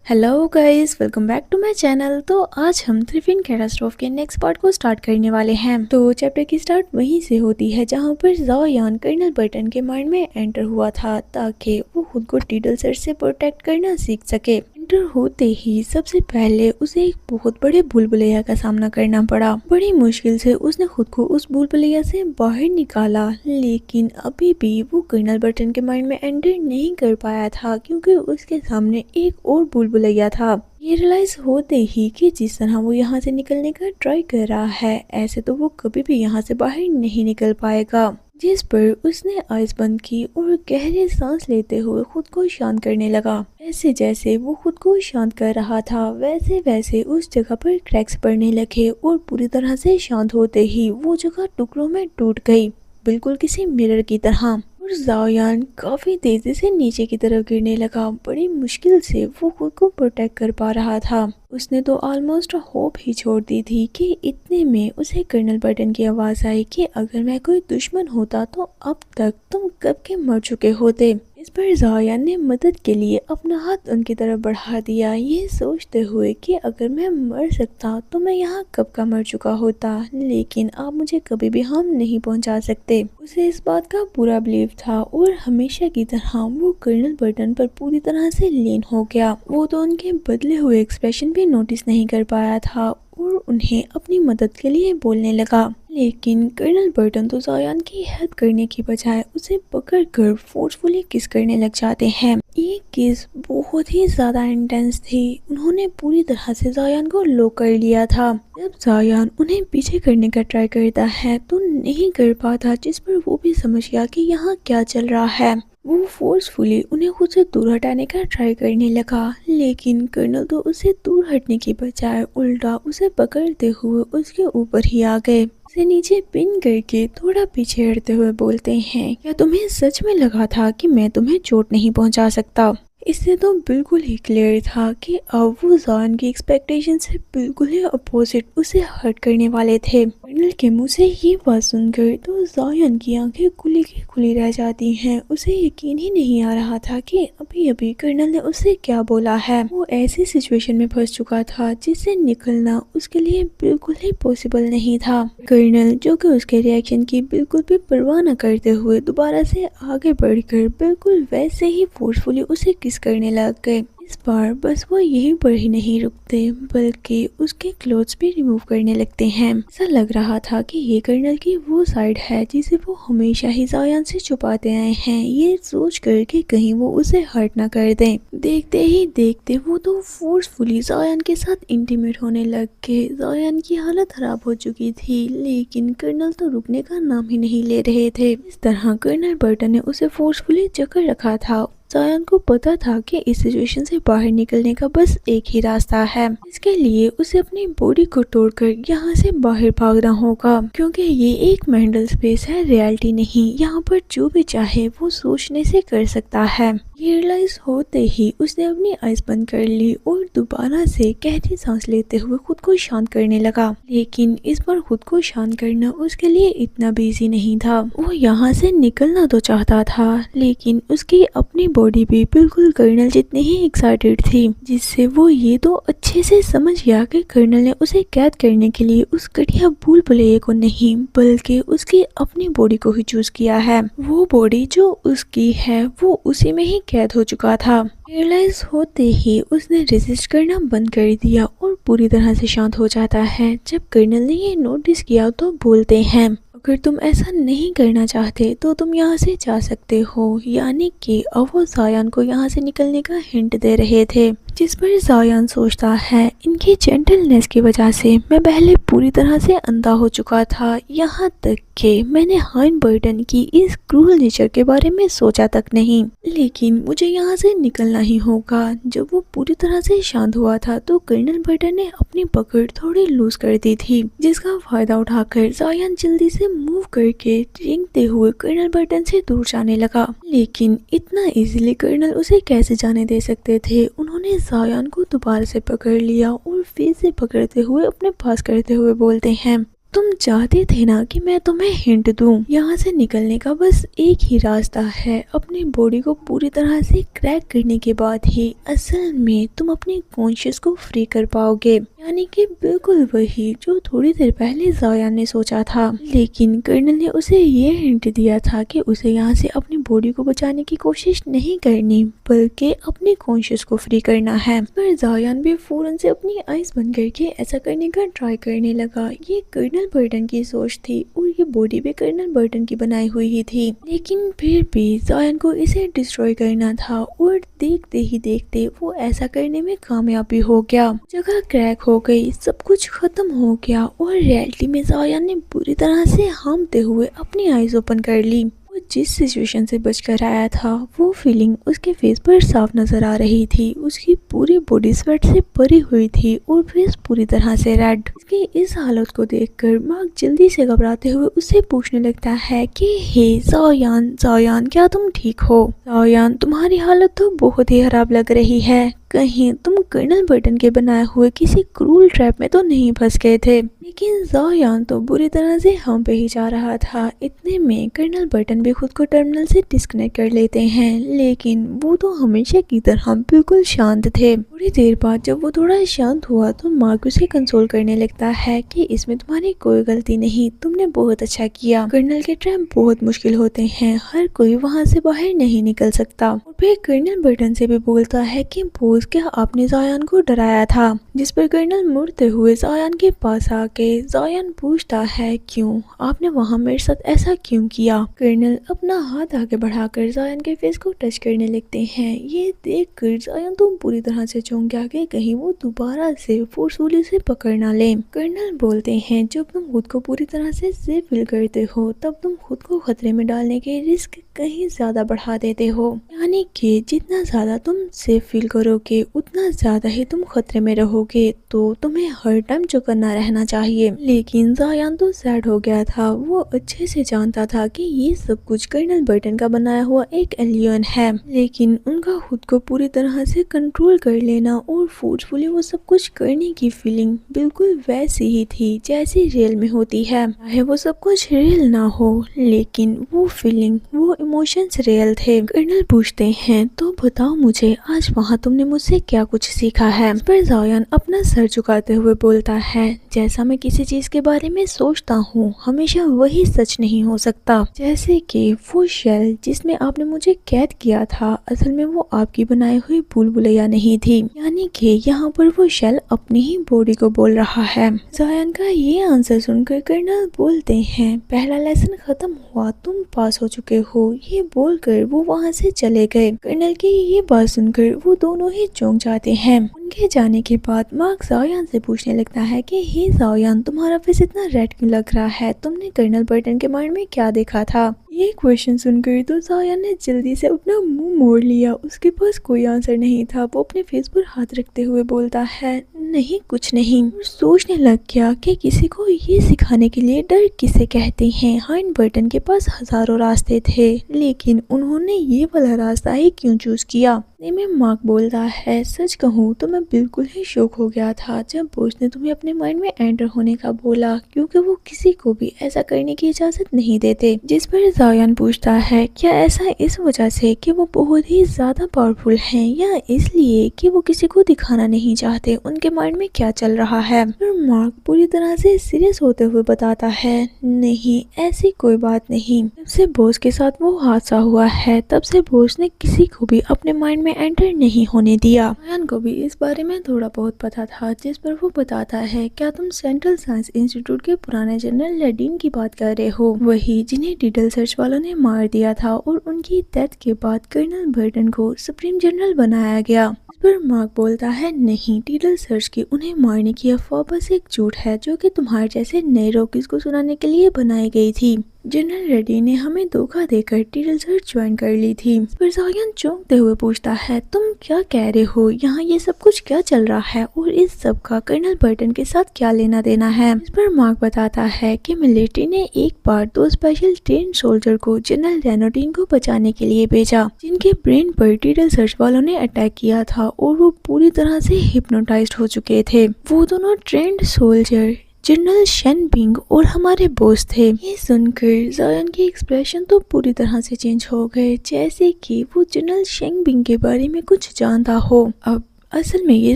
Hello guys, welcome back to my channel. तो आज हम थ्रिफिन कैटास्ट्रॉफ के नेक्स्ट पार्ट को स्टार्ट करने वाले हैं। तो चैप्टर की स्टार्ट वहीं से होती है जहां पर ज़ायान कर्नल बर्टन के माइंड में एंटर हुआ था ताकि वो खुद को टीडल सर से प्रोटेक्ट करना सीख सके। एंटर होते ही सबसे पहले उसे एक बहुत बड़े बुलबुलैया का सामना करना पड़ा। बड़ी मुश्किल से उसने खुद को उस बुलबुलैया से बाहर निकाला, लेकिन अभी भी वो कर्नल बर्टन के माइंड में एंटर नहीं कर पाया था क्योंकि उसके सामने एक और बुलबुलैया था। ये रियलाइज होते ही कि जिस तरह वो यहाँ से निकलने का ट्राई कर रहा है, ऐसे तो वो कभी भी यहाँ से बाहर नहीं निकल पाएगा। जिस पर उसने आइज बंद की और गहरे सांस लेते हुए खुद को शांत करने लगा। ऐसे जैसे वो खुद को शांत कर रहा था वैसे वैसे उस जगह पर क्रैक्स पड़ने लगे और पूरी तरह से शांत होते ही वो जगह टुकड़ों में टूट गई, बिल्कुल किसी मिरर की तरह। और ज़ायान काफी तेजी से नीचे की तरफ गिरने लगा। बड़ी मुश्किल से वो खुद को प्रोटेक्ट कर पा रहा था। उसने तो ऑलमोस्ट होप ही छोड़ दी थी कि इतने में उसे कर्नल बर्टन की आवाज आई कि अगर मैं कोई दुश्मन होता तो अब तक तुम कब के मर चुके होते। इस पर ज़ायान ने मदद के लिए अपना हाथ उनकी तरफ बढ़ा दिया, ये सोचते हुए कि अगर मैं मर सकता तो मैं यहाँ कब का मर चुका होता, लेकिन आप मुझे कभी भी हार्म नहीं पहुँचा सकते। उसे इस बात का पूरा बिलीव था और हमेशा की तरह वो कर्नल बर्टन पर पूरी तरह से लीन हो गया। वो तो उनके बदले हुए एक्सप्रेशन भी नोटिस नहीं कर पाया था और उन्हें अपनी मदद के लिए बोलने लगा। लेकिन कर्नल बर्टन तो ज़ायान की हेल्प करने की बजाय उसे पकड़कर फोर्सफुली किस करने लग जाते हैं। ये किस बहुत ही ज्यादा इंटेंस थी। उन्होंने पूरी तरह से ज़ायान को लॉक कर लिया था। जब ज़ायान उन्हें पीछे करने का ट्राई करता है तो नहीं कर पाता, जिस पर वो भी समझ गया कि यहाँ क्या चल रहा है। वो फोर्सफुली उन्हें खुद से दूर हटाने का ट्राई करने लगा, लेकिन कर्नल तो उसे दूर हटने की बजाय उल्टा उसे पकड़ते हुए उसके ऊपर ही आ गए। उसे नीचे पिन करके थोड़ा पीछे हटते हुए बोलते हैं, क्या तुम्हें सच में लगा था कि मैं तुम्हें चोट नहीं पहुंचा सकता? इससे तो बिल्कुल ही क्लियर था कि अब वो ज़ायान की एक्सपेक्टेशन से बिल्कुल ही अपोजिट उसे हर्ट करने वाले थे। कर्नल के मुंह से ये बात सुनकर तो ज़ायान की आंखें खुली की खुली रह जाती हैं। उसे यकीन ही नहीं आ रहा था कि अभी अभी कर्नल ने उसे क्या बोला है। वो ऐसी सिचुएशन में फंस चुका था जिससे निकलना उसके लिए बिल्कुल ही पॉसिबल नहीं था। कर्नल, जो कि उसके रिएक्शन की बिल्कुल भी परवाह न करते हुए दोबारा से आगे बढ़कर बिल्कुल वैसे ही फोर्सफुली उसे किस करने लग गए। इस बार बस वो यहीं पर ही नहीं रुकते बल्कि उसके क्लोथ्स भी रिमूव करने लगते हैं। ऐसा लग रहा था कि ये कर्नल की वो साइड है जिसे वो हमेशा ही ज़ायान से छुपाते आए हैं, ये सोच कर कि कहीं वो उसे हर्ट ना कर दें। देखते ही देखते वो तो फोर्सफुली ज़ायान के साथ इंटीमेट होने लग गए। ज़ायान की हालत खराब हो चुकी थी, लेकिन कर्नल तो रुकने का नाम ही नहीं ले रहे थे। इस तरह कर्नल बर्टन ने उसे फोर्सफुली जकड़ रखा था। ज़ायान को पता था कि इस सिचुएशन से बाहर निकलने का बस एक ही रास्ता है। इसके लिए उसे अपनी बॉडी को तोड़कर यहाँ से बाहर भागना होगा, क्योंकि ये एक मेंटल स्पेस है, रियलिटी नहीं। यहाँ पर जो भी चाहे वो सोचने से कर सकता है। ये रियलाइज होते ही उसने अपनी आइज बंद कर ली और दोबारा से गहरी सांस लेते हुए खुद को शांत करने लगा। लेकिन इस बार खुद को शांत करना उसके लिए इतना भी इजी नहीं था। वो यहाँ से निकलना तो चाहता था, लेकिन उसकी अपनी बॉडी भी बिल्कुल कर्नल जितनी ही एक्साइटेड थी, जिससे वो ये तो अच्छे से समझ गया कि कर्नल ने उसे कैद करने के लिए उस घटिया बुलबुलैया को नहीं बल्कि उसकी अपनी बॉडी को ही चूज किया है। वो बॉडी जो उसकी है वो उसी में ही कैद हो चुका था। रियलाइज होते ही उसने रेजिस्ट करना बंद कर दिया और पूरी तरह से शांत हो जाता है। जब कर्नल ने ये नोटिस किया तो बोलते हैं, अगर तुम ऐसा नहीं करना चाहते तो तुम यहाँ से जा सकते हो। यानी कि अब वो ज़ायान को यहाँ से निकलने का हिंट दे रहे थे, जिस पर ज़ायान सोचता है, इनकी जेंटलनेस की वजह से मैं पहले पूरी तरह से अंधा हो चुका था, यहाँ तक कि मैंने हाइन बर्टन की इस क्रूअल नेचर के बारे में सोचा तक नहीं। लेकिन मुझे यहाँ से निकलना ही होगा। जब वो पूरी तरह से शांत हुआ था तो कर्नल बर्टन ने अपनी पकड़ थोड़ी लूज कर दी थी, जिसका फायदा उठाकर ज़ायान जल्दी से मूव करके रेंगते हुए कर्नल बर्टन से दूर जाने लगा। लेकिन इतना इजीली कर्नल उसे कैसे जाने दे सकते थे। उन्होंने ज़ायान को दोबारा से पकड़ लिया और फिर से पकड़ते हुए अपने पास करते हुए बोलते हैं, तुम चाहते थे ना कि मैं तुम्हें हिंट दूं। यहाँ से निकलने का बस एक ही रास्ता है, अपनी बॉडी को पूरी तरह से क्रैक करने के बाद ही असल में तुम अपने कॉन्शियस को फ्री कर पाओगे। यानी कि बिल्कुल वही जो थोड़ी देर पहले ज़ायान ने सोचा था, लेकिन कर्नल ने उसे ये हिंट दिया था कि उसे यहाँ से अपनी बॉडी को बचाने की कोशिश नहीं करनी बल्कि अपने कॉन्शियस को फ्री करना है। पर ज़ायान भी फौरन से अपनी आइज बंद करके ऐसा करने का ट्राई करने लगा। ये कर्नल बर्टन की सोच थी और ये बॉडी भी कर्नल बर्टन की बनाई हुई ही थी, लेकिन फिर भी ज़ायान को इसे डिस्ट्रॉय करना था और देखते ही देखते वो ऐसा करने में कामयाबी हो गया। जगह क्रैक हो गई, सब कुछ खत्म हो गया और रियलिटी में ज़ायान ने बुरी तरह से हांफते हुए अपनी आइज ओपन कर ली। वो जिस सिचुएशन से बचकर आया था वो फीलिंग उसके फेस पर साफ नजर आ रही थी। उसकी पूरी बॉडी स्वेट से भरी हुई थी और फेस पूरी तरह से रेड। उसकी इस हालत को देखकर मार्क जल्दी से घबराते हुए उससे पूछने लगता है कि हे ज़ायान, ज़ायान क्या तुम ठीक हो? ज़ायान, तुम्हारी हालत तो बहुत ही खराब लग रही है, कहीं तुम कर्नल बर्टन के बनाए हुए किसी क्रूल ट्रैप में तो नहीं फंस गए थे। लेकिन ज़ायान तो बुरी तरह से हम पे ही जा रहा था। इतने में कर्नल बर्टन भी खुद को टर्मिनल से डिस्कनेक्ट कर लेते हैं, लेकिन वो तो हमेशा की तरह बिल्कुल शांत थे। थोड़ी देर बाद जब वो थोड़ा शांत हुआ तो मार्क उसे कंसोल करने लगता है कि इसमें तुम्हारी कोई गलती नहीं, तुमने बहुत अच्छा किया। कर्नल के ट्रैप बहुत मुश्किल होते हैं, हर कोई वहाँ से बाहर नहीं निकल सकता। और फिर कर्नल बर्टन से भी बोलता है कि बॉस, क्या आपने ज़ायान को डराया था? जिस पर कर्नल मुड़ते हुए ज़ायान के पास आके ज़ायान पूछता है, क्यों आपने वहाँ मेरे साथ ऐसा क्यों किया? कर्नल अपना हाथ आगे बढ़ाकर ज़ायान के फेस को टच करने लगते हैं। ये देखकर ज़ायान तो पूरी तरह से चौंक गया कि कहीं वो दोबारा से फोर्सफुली से पकड़ ना ले। कर्नल बोलते हैं, जब तुम खुद को पूरी तरह से सेफ फील करते हो तब तुम खुद को खतरे में डालने के रिस्क कहीं ज्यादा बढ़ा देते हो। यानी कि जितना ज्यादा तुम सेफ फील करोगे उतना ज्यादा ही तुम खतरे में रहोगे, तो तुम्हें हर टाइम चौकन्ना रहना चाहिए। लेकिन ज़ायान तो सैड हो गया था। वो अच्छे से जानता था कि ये सब कुछ कर्नल बर्टन का बनाया हुआ एक एलियन है, लेकिन उनका खुद को पूरी तरह से कंट्रोल कर लेना और फोर्सफुली वो सब कुछ करने की फीलिंग बिल्कुल वैसी ही थी जैसी रियल में होती है। चाहे वो सब कुछ रियल ना हो, लेकिन वो फीलिंग, वो इमोशंस रियल थे। कर्नल पूछते हैं, तो बताओ मुझे आज वहाँ तुमने मुझसे क्या कुछ सीखा है? इस पर ज़ायान अपना सर झुकाते हुए बोलता है, जैसा मैं किसी चीज के बारे में सोचता हूँ हमेशा वही सच नहीं हो सकता। जैसे कि वो शेल जिसमें आपने मुझे कैद किया था, असल में वो आपकी बनाई हुई भूल भुलैया नहीं थी। यानी कि यहाँ पर वो शेल अपनी ही बॉडी को बोल रहा है। ज़ायान का ये आंसर सुनकर कर्नल बोलते हैं, पहला लेसन खत्म हुआ, तुम पास हो चुके हो। ये बोलकर वो वहाँ से चले गए। कर्नल की ये बात सुनकर वो दोनों ही चौंक जाते हैं। उनके जाने के बाद मार्क ज़ायान से पूछने लगता है कि हे ज़ायान, तुम्हारा फेस इतना रेड क्यों लग रहा है? तुमने कर्नल बर्टन के माइंड में क्या देखा था? ये क्वेश्चन सुनकर तो ज़ायान ने जल्दी से अपना मुंह मोड़ लिया। उसके पास कोई आंसर नहीं था। वो अपने फेस पर हाथ रखते हुए बोलता है, नहीं कुछ नहीं। और सोचने लग गया कि किसी को ये सिखाने के लिए डर किसे कहते हैं। हाइन बर्टन के पास हजारों रास्ते थे, लेकिन उन्होंने ये वाला रास्ता ही क्यों चूज किया? में मार्क बोलता है, सच कहूँ तो मैं बिल्कुल ही शॉक हो गया था जब बॉस ने तुम्हें अपने माइंड में एंटर होने का बोला, क्योंकि वो किसी को भी ऐसा करने की इजाजत नहीं देते। जिस पर ज़ायान पूछता है, क्या ऐसा इस वजह से कि वो बहुत ही ज्यादा पावरफुल हैं, या इसलिए कि वो किसी को दिखाना नहीं चाहते उनके माइंड में क्या चल रहा है? और मार्क पूरी तरह से सीरियस होते हुए बताता है, नहीं ऐसी कोई बात नहीं। जब से बॉस के साथ वो हादसा हुआ है तब से बॉस ने किसी को भी अपने माइंड में एंटर नहीं होने दिया। ज़ायान को भी इस बारे में थोड़ा बहुत पता था, जिस पर वो बताता है, क्या तुम सेंट्रल साइंस इंस्टीट्यूट के पुराने जनरल लेडीन की बात कर रहे हो? वही जिन्हें टीडल सर्च वालों ने मार दिया था और उनकी डेथ के बाद कर्नल बर्टन को सुप्रीम जनरल बनाया गया। इस पर मार्क बोलता है, नहीं, टीडल सर्च की उन्हें मारने की अफवाह बस एक झूठ है जो कि तुम्हारे जैसे नए रॉकीज को सुनाने के लिए बनाई गई थी। जनरल रेड्डी ने हमें धोखा देकर टीडल सर्च ज्वाइन कर ली थी। पर ज़ायान चौंकते हुए पूछता है, तुम क्या कह रहे हो? यहाँ ये सब कुछ क्या चल रहा है और इस सब का कर्नल बर्टन के साथ क्या लेना देना है? इस पर मार्क बताता है कि मिलिट्री ने एक बार 2 स्पेशल ट्रेन सोल्जर को जनरल रेनोटीन को बचाने के लिए भेजा, जिनके ब्रेन पर टीडल सर्च वालों ने अटैक किया था और वो पूरी तरह से हिप्नोटाइज्ड हो चुके थे। वो दोनों trained soldier general Shen Bing और हमारे बॉस थे। ये सुनकर जायन के एक्सप्रेशन तो पूरी तरह से चेंज हो गए, जैसे कि वो जनरल शेन बिंग के बारे में कुछ जानता हो। अब असल में ये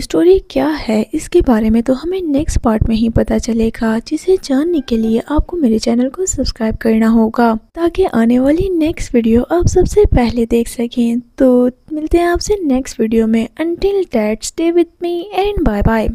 स्टोरी क्या है इसके बारे में तो हमें नेक्स्ट पार्ट में ही पता चलेगा, जिसे जानने के लिए आपको मेरे चैनल को सब्सक्राइब करना होगा ताकि आने वाली नेक्स्ट वीडियो आप सबसे पहले देख सकें। तो मिलते हैं आपसे नेक्स्ट वीडियो में। Until that stay with me and bye bye.